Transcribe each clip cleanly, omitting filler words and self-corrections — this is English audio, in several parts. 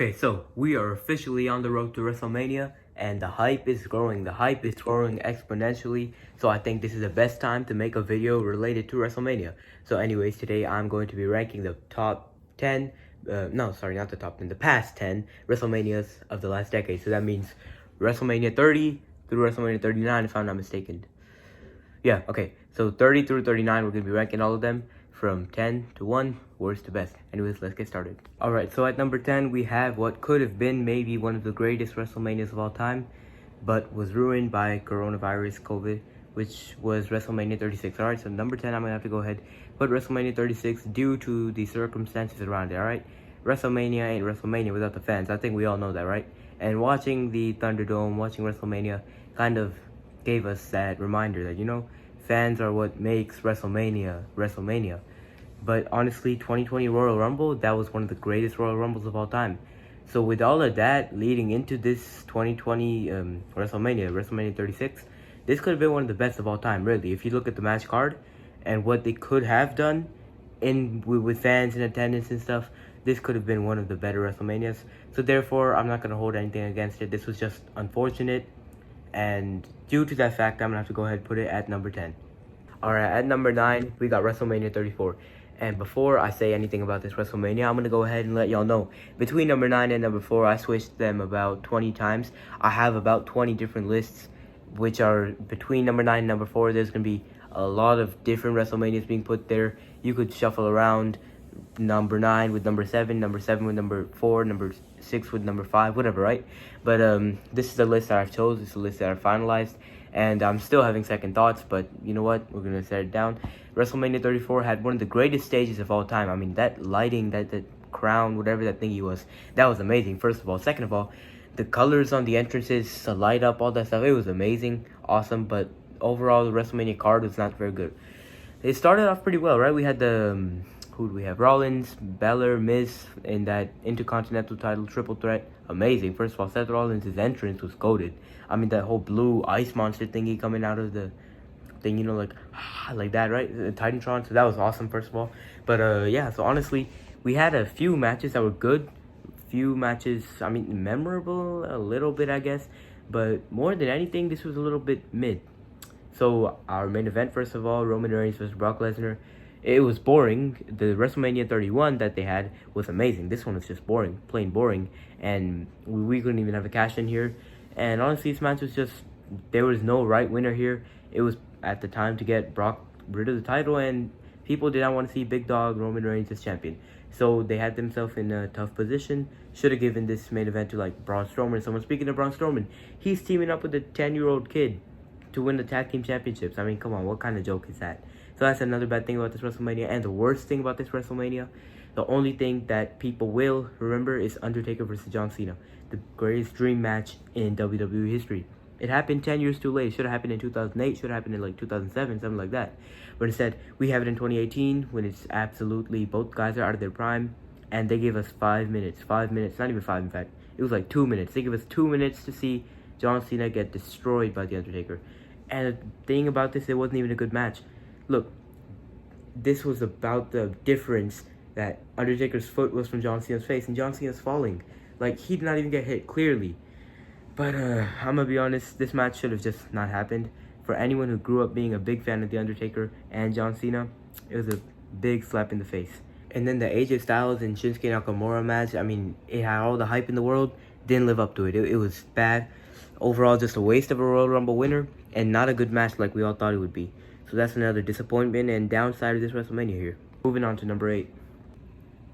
Okay, so we are officially on the road to WrestleMania, and the hype is growing. The hype is growing exponentially, so I think this is the best time to make a video related to WrestleMania. So anyways, today I'm going to be ranking the top 10, no, sorry, not the top 10, the past 10 WrestleManias of the last decade. So that means WrestleMania 30 through WrestleMania 39, if I'm not mistaken. Yeah, okay, so 30 through 39, we're going to be ranking all of them from 10 to 1, worst to best. Anyways, let's get started. Alright, so at number 10, we have what could have been maybe one of the greatest WrestleManias of all time, but was ruined by coronavirus, COVID, which was WrestleMania 36. Alright, so number 10, I'm going to have to go ahead put WrestleMania 36 due to the circumstances around it, alright? WrestleMania ain't WrestleMania without the fans. I think we all know that, right? And watching the Thunderdome, watching WrestleMania kind of gave us that reminder that, fans are what makes WrestleMania WrestleMania. But honestly, 2020 Royal Rumble, that was one of the greatest Royal Rumbles of all time. So with all of that leading into this 2020 WrestleMania 36, this could have been one of the best of all time, really. If you look at the match card and what they could have done with fans in attendance and stuff, this could have been one of the better WrestleManias. So therefore, I'm not going to hold anything against it. This was just unfortunate. And due to that fact, I'm going to have to go ahead and put it at number 10. Alright, at number 9, we got WrestleMania 34. And before I say anything about this WrestleMania, I'm going to go ahead and let y'all know. Between number 9 and number 4, I switched them about 20 times. I have about 20 different lists, which are between number 9 and number 4. There's going to be a lot of different WrestleManias being put there. You could shuffle around number 9 with number 7, number 7 with number 4, number 6 with number 5, whatever, right? But this is the list that I've chose. It's the list that I've finalized, and I'm still having second thoughts, but you know what? We're going to set it down. WrestleMania 34 had one of the greatest stages of all time. I mean, that lighting, that crown, whatever that thingy was, that was amazing, first of all. Second of all, the colors on the entrances, the light up, all that stuff, it was amazing, awesome, but overall, the WrestleMania card was not very good. It started off pretty well, right? We had the... who do we have? Rollins, Balor, Miz in that Intercontinental title triple threat. Amazing. First of all, Seth Rollins' entrance was goated. I mean, that whole blue ice monster thingy coming out of the thing, like that, right? The Titantron. So that was awesome, first of all. But yeah, so honestly, we had a few matches that were good. Few matches, I mean, memorable a little bit, I guess. But more than anything, this was a little bit mid. So our main event, first of all, Roman Reigns versus Brock Lesnar. It was boring. The WrestleMania 31 that they had was amazing. This one was just boring, plain boring. And we couldn't even have a cash in here. And honestly, this match was just, there was no right winner here. It was at the time to get Brock rid of the title, and people did not want to see Big Dog Roman Reigns as champion. So they had themselves in a tough position. Should have given this main event to like Braun Strowman. Someone speaking of Braun Strowman, he's teaming up with a 10-year-old kid to win the tag team championships. I mean, come on, what kind of joke is that? So that's another bad thing about this WrestleMania. And the worst thing about this WrestleMania, the only thing that people will remember is Undertaker versus John Cena, the greatest dream match in WWE history. It happened 10 years too late. It should have happened in 2008, should have happened in like 2007, something like that. But instead, we have it in 2018 when it's absolutely, both guys are out of their prime. And they gave us 5 minutes, not even 5 in fact. It was like 2 minutes. They gave us 2 minutes to see John Cena get destroyed by The Undertaker. And the thing about this, it wasn't even a good match. Look, this was about the difference that Undertaker's foot was from John Cena's face, and John Cena's falling. Like, he did not even get hit, clearly. But, I'm gonna be honest, this match should have just not happened. For anyone who grew up being a big fan of The Undertaker and John Cena, it was a big slap in the face. And then the AJ Styles and Shinsuke Nakamura match, I mean, it had all the hype in the world, didn't live up to it. It was bad. Overall, just a waste of a Royal Rumble winner, and not a good match like we all thought it would be. So that's another disappointment and downside of this WrestleMania here. Moving on to number 8.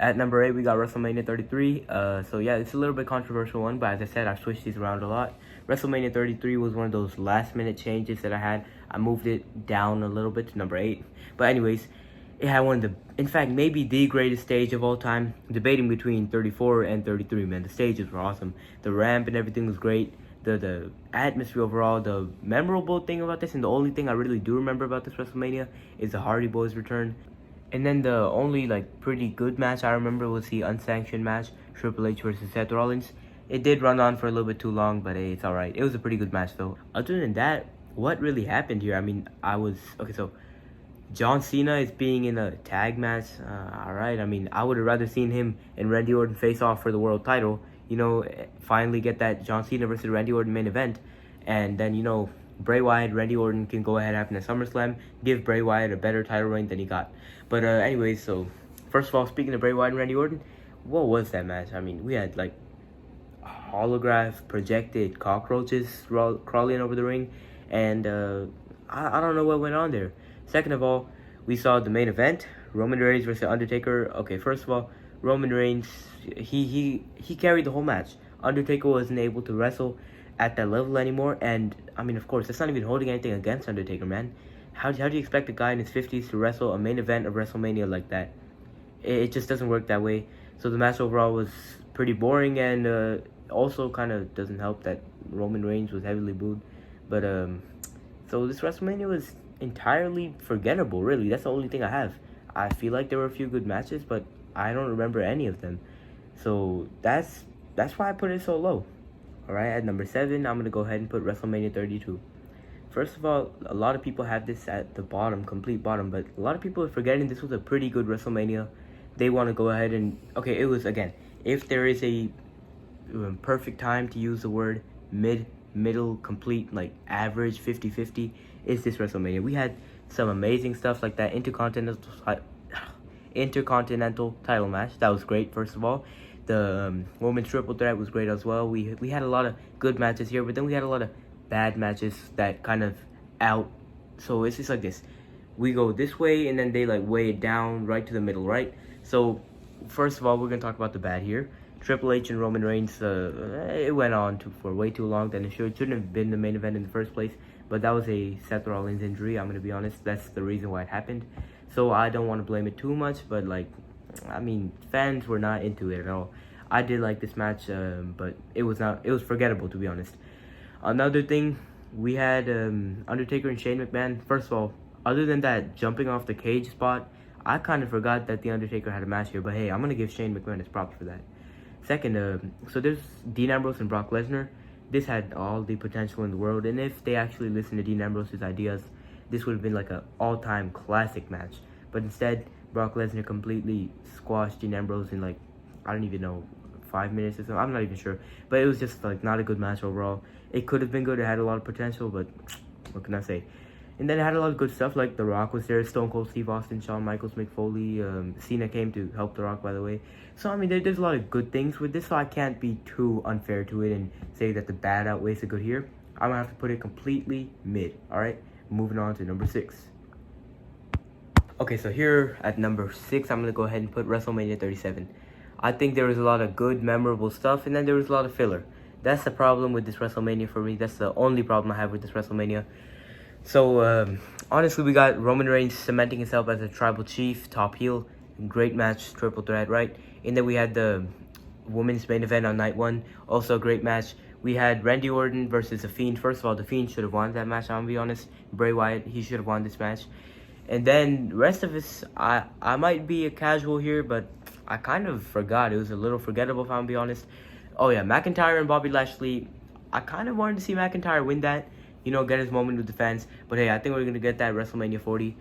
At number 8, we got WrestleMania 33. So yeah, it's a little bit controversial one, but as I said, I've switched these around a lot. WrestleMania 33 was one of those last-minute changes that I had. I moved it down a little bit to number 8. But anyways, it had one of the, in fact, maybe the greatest stage of all time. Debating between 34 and 33, man. The stages were awesome. The ramp and everything was great. The atmosphere overall, the memorable thing about this, and the only thing I really do remember about this WrestleMania is the Hardy Boys return. And then the only like pretty good match I remember was the unsanctioned match, Triple H versus Seth Rollins. It did run on for a little bit too long, but hey, it's alright. It was a pretty good match though. Other than that, what really happened here? I mean, so John Cena is being in a tag match. Alright, I mean, I would have rather seen him and Randy Orton face off for the world title finally get that John Cena versus Randy Orton main event, and then Bray Wyatt, Randy Orton can go ahead after the SummerSlam, give Bray Wyatt a better title reign than he got. But anyways, so first of all, speaking of Bray Wyatt and Randy Orton, what was that match? I mean, we had like holograph projected cockroaches crawling over the ring, and I don't know what went on there. Second of all, we saw the main event, Roman Reigns versus Undertaker. Okay, first of all, Roman Reigns, he carried the whole match. Undertaker wasn't able to wrestle at that level anymore, and I mean, of course, that's not even holding anything against Undertaker, man. How do you expect a guy in his 50s to wrestle a main event of WrestleMania like that? It just doesn't work that way. So the match overall was pretty boring, and also kind of doesn't help that Roman Reigns was heavily booed. But so this WrestleMania was entirely forgettable, really. That's the only thing I have. I feel like there were a few good matches, but I don't remember any of them. So that's why I put it so low. Alright, at number 7, I'm going to go ahead and put WrestleMania 32. First of all, a lot of people have this at the bottom, complete bottom, but a lot of people are forgetting this was a pretty good WrestleMania. They want to go ahead and, okay, it was, again, if there is a perfect time to use the word middle, complete, like average, 50-50, is this WrestleMania. We had some amazing stuff like that Intercontinental title match. That was great, first of all. The women's triple threat was great as well. We had a lot of good matches here, but then we had a lot of bad matches that kind of out. So it's just like this. We go this way, and then they like weigh it down right to the middle, right? So first of all, we're going to talk about the bad here. Triple H and Roman Reigns, it went on for way too long. Then it shouldn't have been the main event in the first place. But that was a Seth Rollins injury, I'm going to be honest. That's the reason why it happened. So I don't want to blame it too much, but like, I mean, fans were not into it at all. I did like this match, but it was forgettable, to be honest. Another thing, we had Undertaker and Shane McMahon. First of all, other than that jumping off the cage spot, I kind of forgot that The Undertaker had a match here. But hey, I'm going to give Shane McMahon his props for that. Second, so there's Dean Ambrose and Brock Lesnar. This had all the potential in the world, and if they actually listened to Dean Ambrose's ideas, this would have been like an all-time classic match. But instead, Brock Lesnar completely squashed Dean Ambrose in like, I don't even know, 5 minutes or something. I'm not even sure. But it was just like not a good match overall. It could have been good. It had a lot of potential, but what can I say? And then it had a lot of good stuff, like The Rock was there, Stone Cold Steve Austin, Shawn Michaels, Mick Foley, Cena came to help The Rock, by the way. So, I mean, there's a lot of good things with this, so I can't be too unfair to it and say that the bad outweighs the good here. I'm going to have to put it completely mid, alright? Moving on to number 6. Okay, so here at number 6, I'm going to go ahead and put WrestleMania 37. I think there was a lot of good, memorable stuff, and then there was a lot of filler. That's the problem with this WrestleMania for me. That's the only problem I have with this WrestleMania. So, honestly, we got Roman Reigns cementing himself as a tribal chief, top heel. Great match, triple threat, right? And then we had the women's main event on night 1. Also a great match. We had Randy Orton versus The Fiend. First of all, The Fiend should have won that match, I'm going to be honest. Bray Wyatt, he should have won this match. And then the rest of us, I might be a casual here, but I kind of forgot. It was a little forgettable, if I'm going to be honest. Oh, yeah, McIntyre and Bobby Lashley. I kind of wanted to see McIntyre win that. Get his moment with the fans. But hey, I think we're going to get that WrestleMania 40.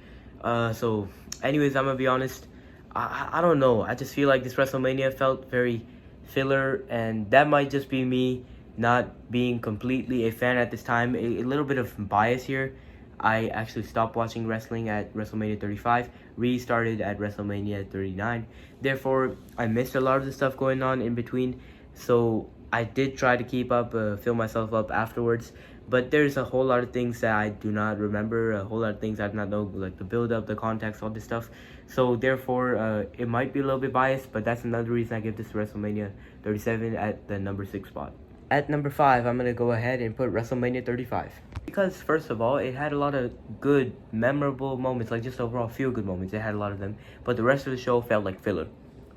So, anyways, I'm going to be honest. I don't know. I just feel like this WrestleMania felt very filler. And that might just be me not being completely a fan at this time. A little bit of bias here. I actually stopped watching wrestling at WrestleMania 35. Restarted at WrestleMania 39. Therefore, I missed a lot of the stuff going on in between. So, I did try to keep up, fill myself up afterwards. But there's a whole lot of things that I do not remember, a whole lot of things I do not know, like the build-up, the context, all this stuff. So, therefore, it might be a little bit biased, but that's another reason I give this WrestleMania 37 at the number 6 spot. At number 5, I'm going to go ahead and put WrestleMania 35. Because, first of all, it had a lot of good, memorable moments, like just overall feel-good moments. It had a lot of them. But the rest of the show felt like filler.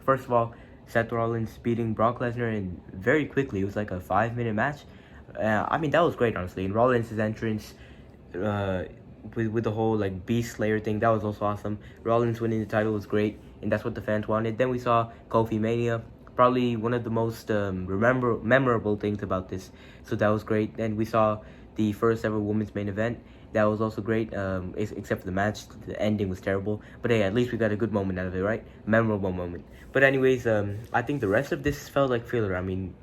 First of all, Seth Rollins beating Brock Lesnar and very quickly. It was like a 5-minute match. I mean, that was great, honestly. And Rollins' entrance with the whole like Beast Slayer thing, that was also awesome. Rollins winning the title was great, and that's what the fans wanted. Then we saw Kofi Mania, probably one of the most memorable things about this. So that was great. Then we saw the first ever women's main event. That was also great, except for the match. The ending was terrible. But hey, at least we got a good moment out of it, right? Memorable moment. But anyways, I think the rest of this felt like filler. I mean,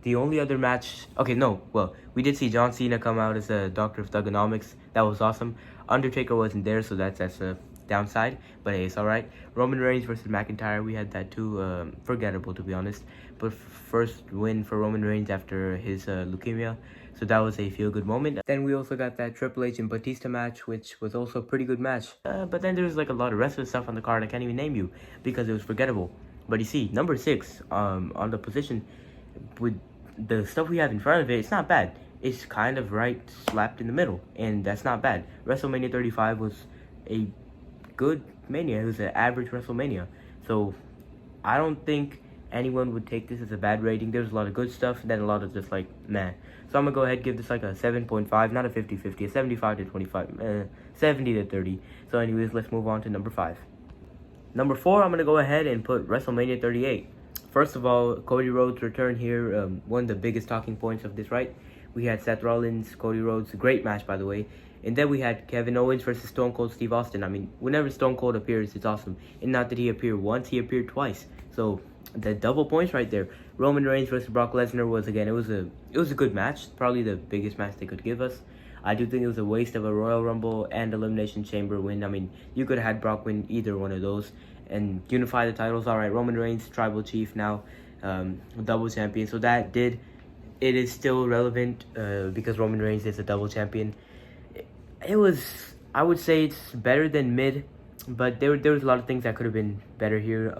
The only other match, okay, no, well, we did see John Cena come out as a Doctor of Thugonomics. That was awesome. Undertaker wasn't there, so that's a downside, but hey, it's alright. Roman Reigns versus McIntyre, we had that too. Forgettable, to be honest, but first win for Roman Reigns after his leukemia, so that was a feel-good moment. Then we also got that Triple H and Batista match, which was also a pretty good match, but then there's like a lot of wrestling stuff on the card I can't even name you because it was forgettable. But you see, number 6 on the position, with the stuff we have in front of it, it's not bad. It's kind of right slapped in the middle, and that's not bad. WrestleMania 35 was a good Mania. It was an average WrestleMania. So I don't think anyone would take this as a bad rating. There's a lot of good stuff, and then a lot of just like, meh. So I'm going to go ahead and give this like a 7.5, not a 50-50, a 75 to 25, 70 to 30. So anyways, let's move on to number 5. Number 4, I'm going to go ahead and put WrestleMania 38. First of all, Cody Rhodes' return here, one of the biggest talking points of this, right? We had Seth Rollins, Cody Rhodes, great match, by the way. And then we had Kevin Owens versus Stone Cold Steve Austin. I mean, whenever Stone Cold appears, it's awesome. And not that he appeared once, he appeared twice. So, the double points right there. Roman Reigns versus Brock Lesnar was, again, it was a good match. Probably the biggest match they could give us. I do think it was a waste of a Royal Rumble and Elimination Chamber win. I mean, you could have had Brock win either one of those and unify the titles. All right, Roman Reigns, Tribal Chief now, double champion. So it is still relevant because Roman Reigns is a double champion. It was, I would say it's better than mid, but there was a lot of things that could have been better here.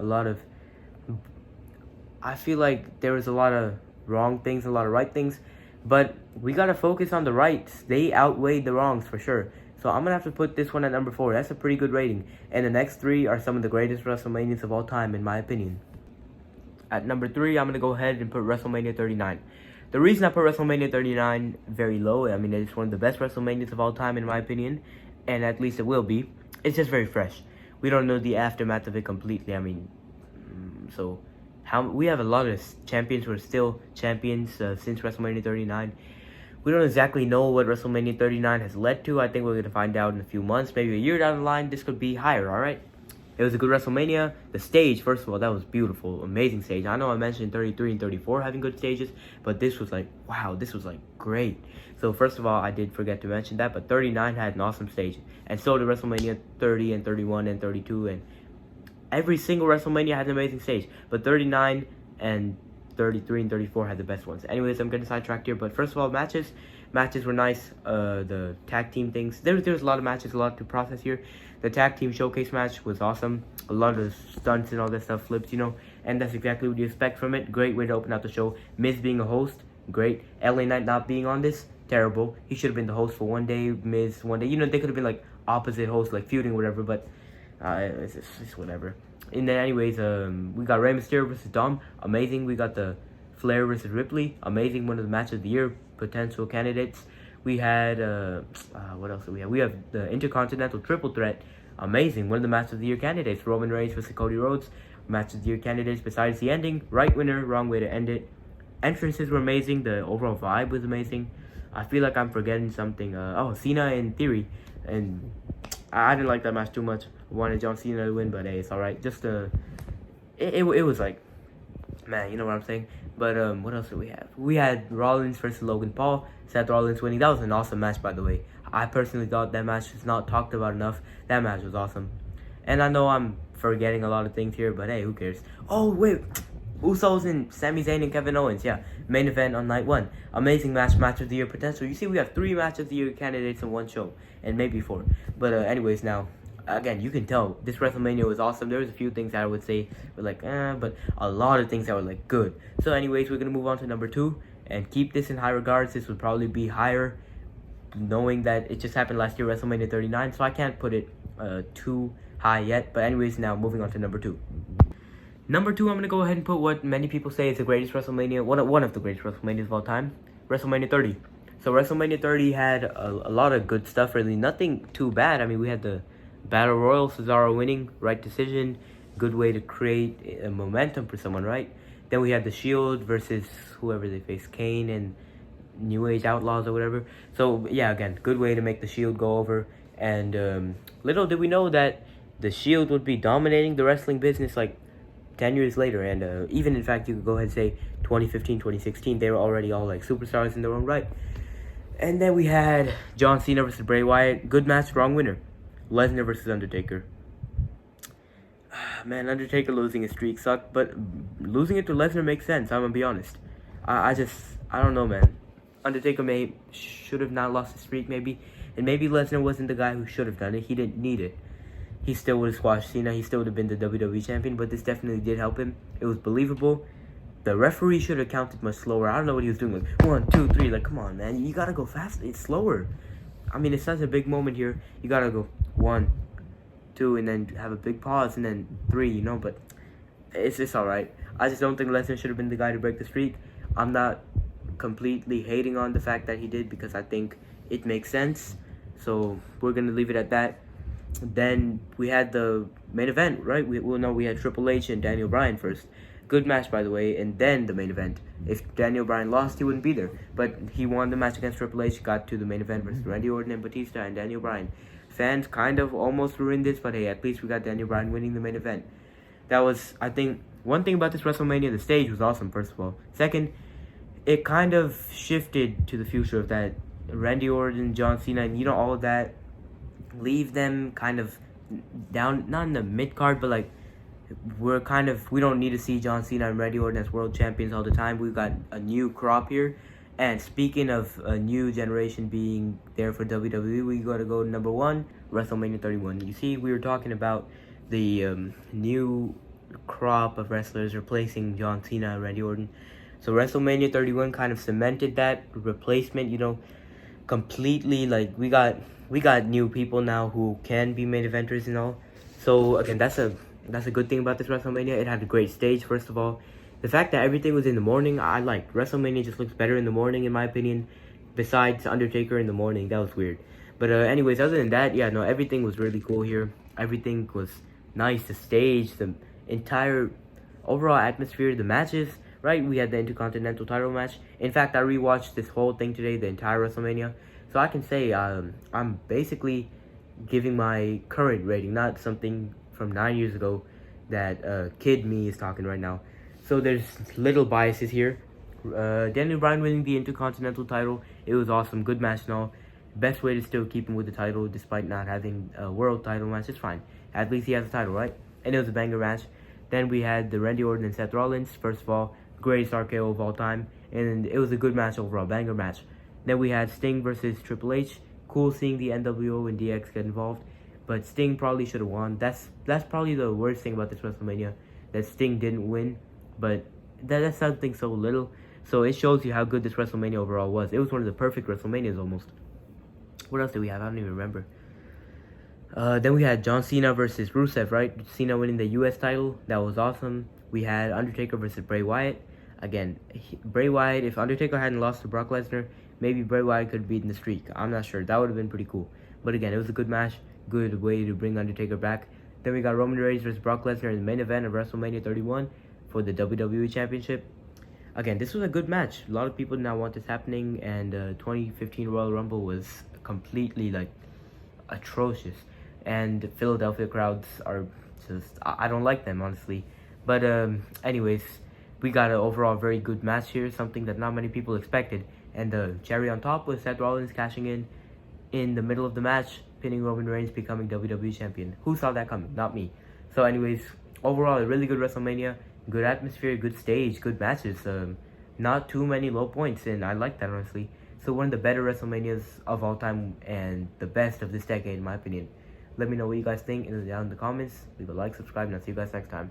I feel like there was a lot of wrong things, a lot of right things, but we got to focus on the rights. They outweighed the wrongs for sure. So I'm going to have to put this one at number 4. That's a pretty good rating. And the next 3 are some of the greatest WrestleManias of all time, in my opinion. At number 3, I'm going to go ahead and put WrestleMania 39. The reason I put WrestleMania 39 very low, I mean, it's one of the best WrestleManias of all time, in my opinion. And at least it will be. It's just very fresh. We don't know the aftermath of it completely. I mean, so we have a lot of champions who are still champions since WrestleMania 39. We don't exactly know what WrestleMania 39 has led to. I think we're going to find out in a few months, maybe a year down the line. This could be higher, all right? It was a good WrestleMania. The stage, first of all, that was beautiful. Amazing stage. I know I mentioned 33 and 34 having good stages, but this was like, wow, this was like great. So first of all, I did forget to mention that, but 39 had an awesome stage. And so did WrestleMania 30 and 31 and 32. And every single WrestleMania had an amazing stage. But 39 and 33 and 34 had the best ones. Anyways, I'm getting sidetracked here, but first of all, matches were nice. The tag team things, there was a lot of matches, a lot to process here. The tag team showcase match was awesome. A lot of stunts and all that stuff, flips, and that's exactly what you expect from it. Great way to open out the show. Miz being a host, great. LA Knight not being on this, terrible. He should have been the host for one day, Miz one day. They could have been like opposite hosts, like feuding or whatever, but it's just whatever. And then anyways, we got Rey Mysterio versus Dom, amazing. We got the Flair versus Ripley, amazing. One of the matches of the year, potential candidates. We had, what else do we have? We have the Intercontinental Triple Threat, amazing. One of the matches of the year candidates, Roman Reigns versus Cody Rhodes, match of the year candidates besides the ending. Right winner, wrong way to end it. Entrances were amazing, the overall vibe was amazing. I feel like I'm forgetting something. Cena and Theory, and I didn't like that match too much. Wanted John Cena to win, but hey, it's alright. Just it was like, man, you know what I'm saying. But what else did we have? We had Rollins versus Logan Paul. Seth Rollins winning. That was an awesome match, by the way. I personally thought that match was not talked about enough. That match was awesome. And I know I'm forgetting a lot of things here, but hey, who cares? Oh wait, Usos and Sami Zayn and Kevin Owens. Yeah, main event on night 1. Amazing match of the year potential. You see, we have 3 match of the year candidates in one show, and maybe 4. But anyways, now. Again, you can tell this WrestleMania was awesome. There was a few things that I would say were like, but a lot of things that were like good. So anyways, we're going to move on to number 2 and keep this in high regards. This would probably be higher, knowing that it just happened last year, WrestleMania 39. So I can't put it too high yet. But anyways, now moving on to number 2. Number 2, I'm going to go ahead and put what many people say is the greatest WrestleMania, one of the greatest WrestleManias of all time, WrestleMania 30. So WrestleMania 30 had a lot of good stuff, really. Nothing too bad. I mean, we had the Battle Royal, Cesaro winning, right decision, good way to create a momentum for someone, right? Then we had the Shield versus whoever they faced, Kane and New Age Outlaws or whatever. So yeah, again, good way to make the Shield go over. And little did we know that the Shield would be dominating the wrestling business like 10 years later, and even in fact you could go ahead and say 2015, 2016, they were already all like superstars in their own right. And then we had John Cena versus Bray Wyatt. Good match, wrong winner. Lesnar versus Undertaker. Man, Undertaker losing his streak sucked, but losing it to Lesnar makes sense. I'm gonna be honest. I don't know, man. Undertaker should have not lost his streak, maybe, and maybe Lesnar wasn't the guy who should have done it. He didn't need it. He still would have squashed Cena. He still would have been the WWE champion, but this definitely did help him. It was believable. The referee should have counted much slower. I don't know what he was doing. Like 1, 2, 3. Like, come on, man. You gotta go fast. It's slower. I mean, it's such a big moment here. You gotta go 1, 2, and then have a big pause, and then 3. You know, but it's all right. I just don't think Lesnar should have been the guy to break the streak. I'm not completely hating on the fact that he did, because I think it makes sense. So we're gonna leave it at that. Then we had the main event, right? We had Triple H and Daniel Bryan first. Good match, by the way, and then the main event. If Daniel Bryan lost, he wouldn't be there. But he won the match against Triple H, got to the main event versus Randy Orton and Batista and Daniel Bryan. Fans kind of almost ruined this, but hey, at least we got Daniel Bryan winning the main event. That was, I think, one thing about this WrestleMania, the stage was awesome, first of all. Second, it kind of shifted to the future of that. Randy Orton, John Cena, and all of that. Leave them kind of down, not in the mid-card, but like, we don't need to see John Cena and Randy Orton as world champions all the time. We've got a new crop here. And speaking of a new generation being there for WWE, we gotta go to number 1, WrestleMania 31. You see, we were talking about the new crop of wrestlers replacing John Cena and Randy Orton. So WrestleMania 31 kind of cemented that replacement, completely. Like, we got new people now who can be main eventers and all. So again, that's a good thing about this WrestleMania. It had a great stage, first of all. The fact that everything was in the morning, I liked. WrestleMania just looks better in the morning, in my opinion. Besides Undertaker in the morning, that was weird. But anyways, other than that, yeah, no, everything was really cool here. Everything was nice. The stage, the entire overall atmosphere, the matches, right? We had the Intercontinental title match. In fact, I rewatched this whole thing today, the entire WrestleMania. So I can say I'm basically giving my current rating, not something from 9 years ago that kid me is talking right now. So there's little biases here. Daniel Bryan winning the Intercontinental title, it was awesome, good match and all. Best way to still keep him with the title despite not having a world title match. It's fine. At least he has a title, right? And it was a banger match. Then we had the Randy Orton and Seth Rollins. First of all, greatest RKO of all time. And it was a good match overall, banger match. Then we had Sting versus Triple H. Cool seeing the NWO and DX get involved. But Sting probably should have won. That's probably the worst thing about this WrestleMania, that Sting didn't win. But that's something so little. So it shows you how good this WrestleMania overall was. It was one of the perfect WrestleManias almost. What else did we have? I don't even remember. Then we had John Cena versus Rusev, right? Cena winning the US title. That was awesome. We had Undertaker versus Bray Wyatt. Again, Bray Wyatt, if Undertaker hadn't lost to Brock Lesnar, maybe Bray Wyatt could have beaten the streak. I'm not sure. That would have been pretty cool. But again, it was a good match. Good way to bring Undertaker back. Then we got Roman Reigns versus Brock Lesnar in the main event of WrestleMania 31 for the WWE Championship. Again, this was a good match. A lot of people did not want this happening, and 2015 Royal Rumble was completely, like, atrocious. And Philadelphia crowds are just, I don't like them, honestly. But anyways, we got an overall very good match here, something that not many people expected. And the cherry on top was Seth Rollins cashing in the middle of the match, pinning Roman Reigns, becoming WWE Champion. Who saw that coming? Not me. So anyways, overall, a really good WrestleMania. Good atmosphere, good stage, good matches. Not too many low points, and I like that, honestly. So one of the better WrestleManias of all time, and the best of this decade, in my opinion. Let me know what you guys think down in the comments. Leave a like, subscribe, and I'll see you guys next time.